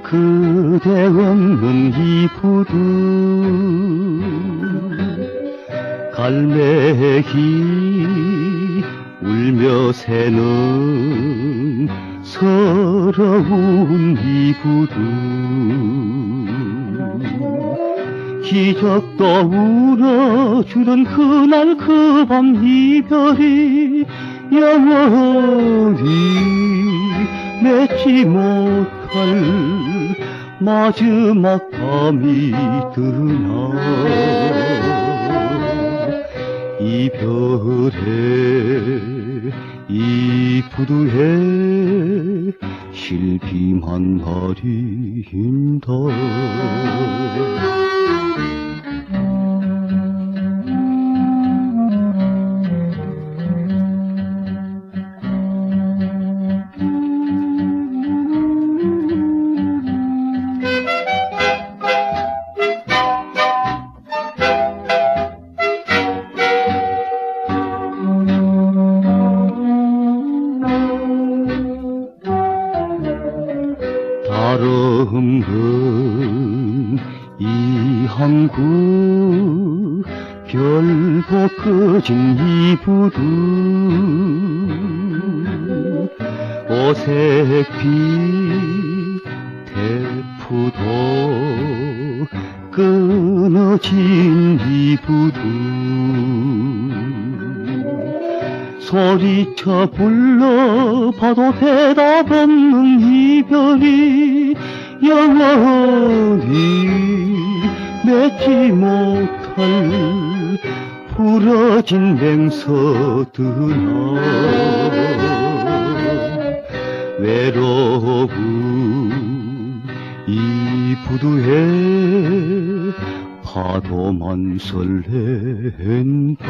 그대 없는 이 부두 갈매기 울며 새는 서러운 이 부두 기적도 울어주던 그날 그 밤 이별이 영원히 맺지 못할 마지막 밤이 드나 이별에 이 부두에 실비만 가린다. 다름은 이 항구 별보 꺼진 이 부두 오색빛 대푸도 끊어진 이 부두 소리쳐 불러봐도 대답 없는 이별이 영원히 맺지 못할 부러진 맹서드나 외로운 이 부두에 파도만 설렌다.